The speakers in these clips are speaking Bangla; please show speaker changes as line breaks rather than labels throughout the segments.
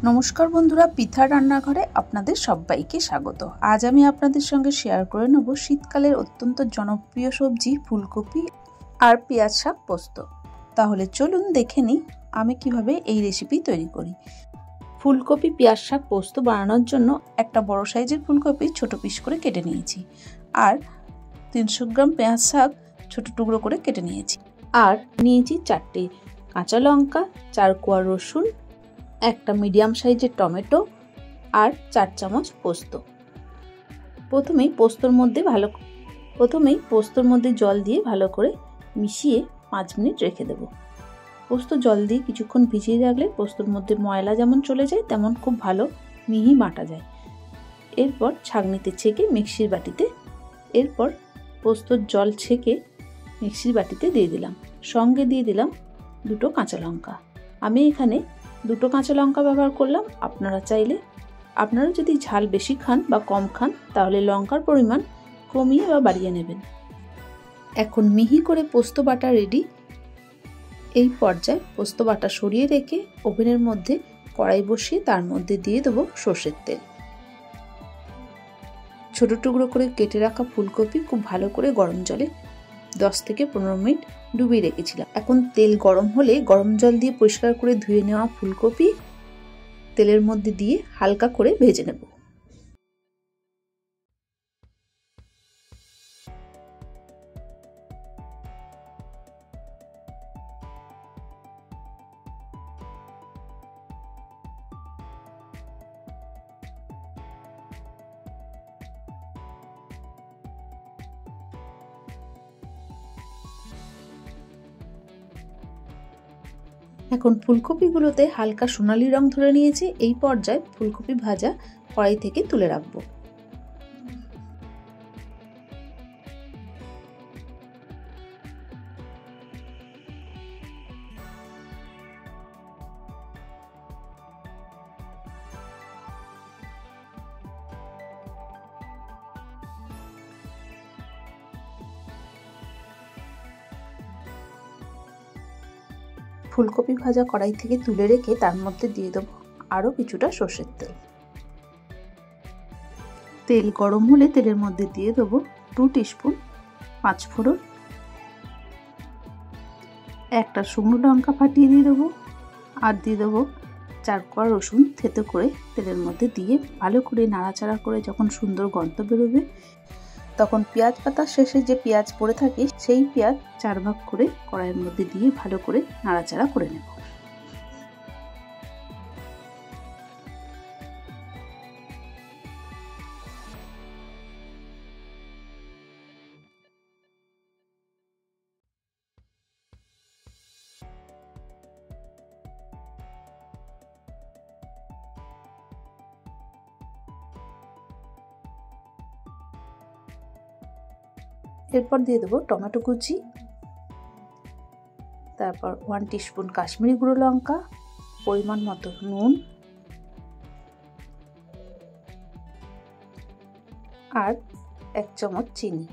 নমস্কার বন্ধুরা, পিঠার রান্নাঘরে আপনাদের সবাইকে স্বাগত। আজ আমি আপনাদের সঙ্গে শেয়ার করে নেব শীতকালের অত্যন্ত জনপ্রিয় সবজি ফুলকপি আর পেঁয়াজ শাক পোস্ত। তাহলে চলুন দেখে নিই আমি কিভাবে এই রেসিপি তৈরি করি। ফুলকপি পেঁয়াজ শাক পোস্ত বানানোর জন্য একটা বড় সাইজের ফুলকপি ছোট পিস করে কেটে নিয়েছি, আর 300 গ্রাম পেঁয়াজ শাক ছোট টুকরো করে কেটে নিয়েছি, আর নিয়েছি 4টে কাঁচা লঙ্কা, 4 কোয়া রসুন, একটা মিডিয়াম সাইজের টমেটো আর 4 চামচ পোস্ত। প্রথমেই পোস্তর মধ্যে জল দিয়ে ভালো করে মিশিয়ে 5 মিনিট রেখে দেব। পোস্ত জল দিয়ে কিছুক্ষণ ভিজিয়ে রাখলে পোস্তর মধ্যে ময়লা যেমন চলে যায় তেমন খুব ভালো মিহি বাটা যায়। এরপর ছাঁকনিতে ছেঁকে এরপর পোস্তর জল ছেঁকে মিক্সির বাটিতে দিয়ে দিলাম। সঙ্গে দিয়ে দিলাম 2টো কাঁচা লঙ্কা। আমি এখানে 2টো কাঁচা লঙ্কা ব্যবহার করলাম। আপনারা যদি ঝাল বেশি খান বা কম খান তাহলে লঙ্কার পরিমাণ কমিয়ে বা বাড়িয়ে নেবেন। এখন মিহি করে পোস্ত বাটা রেডি। এই পর্যায়ে পোস্ত বাটা সরিয়ে রেখে ওভেনের মধ্যে কড়াই বসিয়ে তার মধ্যে দিয়ে দেবো সর্ষের তেল। ছোট টুকরো করে কেটে রাখা ফুলকপি খুব ভালো করে গরম জলে 10 থেকে 15 মিনিট ডুবিয়ে রেখেছিলাম। এখন তেল গরম হলে গরম জল দিয়ে পরিষ্কার করে ধুয়ে নেওয়া ফুলকপি তেলের মধ্যে দিয়ে হালকা করে ভেজে নেব। এখন ফুলকপিগুলোতে হালকা সোনালি রং ধরে নিয়েছে। এই পর্যায়ে ফুলকপি ভাজা কড়াই থেকে তুলে রাখবো। ফুলকপি ভাজা কড়াই থেকে তুলে রেখে তার মধ্যে দিয়ে দেবো আরও কিছুটা সর্ষের তেল। তেল গরম হলে তেলের মধ্যে দিয়ে দেবো 2 টিস্পুন 5 ফোড়ন, একটা শুকনো লঙ্কা ফাটিয়ে দিয়ে দেবো, আর দিয়ে দেবো 4 কোয়া রসুন থেতো করে তেলের মধ্যে দিয়ে ভালো করে নাড়াচাড়া করে যখন সুন্দর গন্ধ বেরোবে তখন পেঁয়াজ পাতার শেষে যে পেঁয়াজ পড়ে থাকে সেই পেঁয়াজ 4 ভাগ করে কড়াইয়ের মধ্যে দিয়ে ভালো করে নাড়াচাড়া করে নেব। এরপর দিয়ে দেবো টমেটো কুচি, তারপর 1 টিস্পুন কাশ্মীরি গুঁড়ো লঙ্কা, পরিমাণ মতো নুন, আর 1 চামচ চিনি।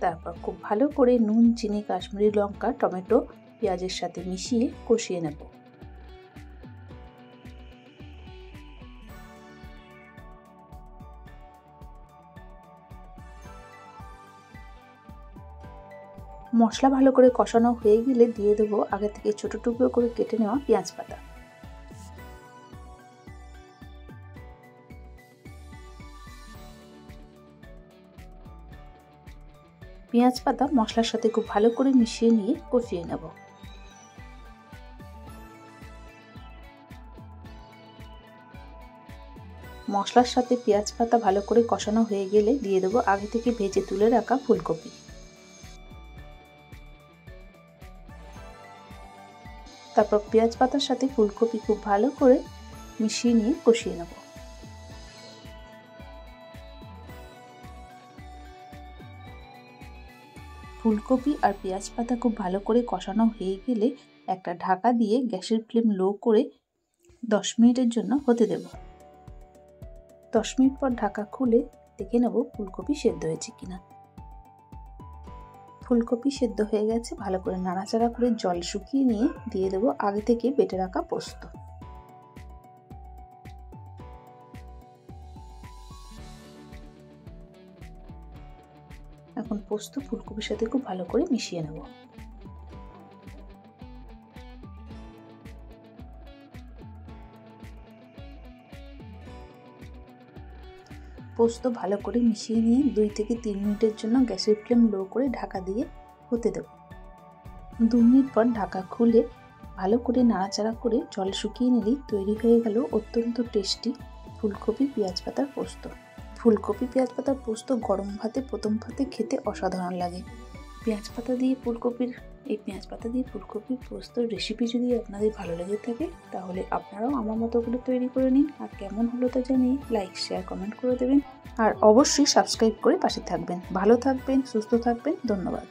তারপর খুব ভালো করে নুন, চিনি, কাশ্মীরি লঙ্কা, টমেটো পেঁয়াজের সাথে মিশিয়ে কষিয়ে নেব। মশলা ভালো করে কষানো হয়ে গেলে দিয়ে দেবো আগে থেকে ছোট টুকরো করে কেটে নেওয়া পেঁয়াজ পাতা। পেঁয়াজ পাতা মশলার সাথে খুব ভালো করে মিশিয়ে নিয়ে কষিয়ে নেব। মশলার সাথে পেঁয়াজ পাতা ভালো করে কষানো হয়ে গেলে দিয়ে দেবো আগে থেকে ভেজে তুলে রাখা ফুলকপি। তারপর পেঁয়াজ পাতার সাথে ফুলকপি খুব ভালো করে মিশিয়ে নিয়ে কষিয়ে নেব। ফুলকপি আর পেঁয়াজ পাতা খুব ভালো করে কষানো হয়ে গেলে একটা ঢাকা দিয়ে গ্যাসের ফ্লেম লো করে 10 মিনিটের জন্য হতে দেব। 10 মিনিট পর ঢাকা খুলে দেখে নেব ফুলকপি সেদ্ধ হয়েছে কিনা। ফুলকপি সেদ্ধ হয়ে গেছে। ভালো করে নাড়াচাড়া করে জল শুকিয়ে নিয়ে দিয়ে দেবো আগে থেকে বেটে রাখা পোস্ত। এখন পোস্ত ফুলকপির সাথে খুব ভালো করে মিশিয়ে নেব। পোস্ত ভালো করে মিশিয়ে নিয়ে 2 থেকে 3 মিনিটের জন্য গ্যাসের ফ্লেম লো করে ঢাকা দিয়ে হতে দেব। 2 মিনিট পর ঢাকা খুলে ভালো করে নাড়াচাড়া করে জল শুকিয়ে নিলেই তৈরি হয়ে গেল অত্যন্ত টেস্টি ফুলকপি পেঁয়াজ পাতার পোস্ত। ফুলকপি পেঁয়াজ পাতার পোস্ত গরম ভাতে প্রথম ভাতে খেতে অসাধারণ লাগে। পেঁয়াজ পাতা দিয়ে ফুলকপির পোস্তর রেসিপি যদি আপনাদের ভালো লেগে থাকে তাহলে আপনারাও আমার মতো করে তৈরি করে নিন। আর কেমন হলো তা জানিয়ে লাইক শেয়ার কমেন্ট করে দেবেন। আর অবশ্যই সাবস্ক্রাইব করে পাশে থাকবেন। ভালো থাকবেন, সুস্থ থাকবেন। ধন্যবাদ।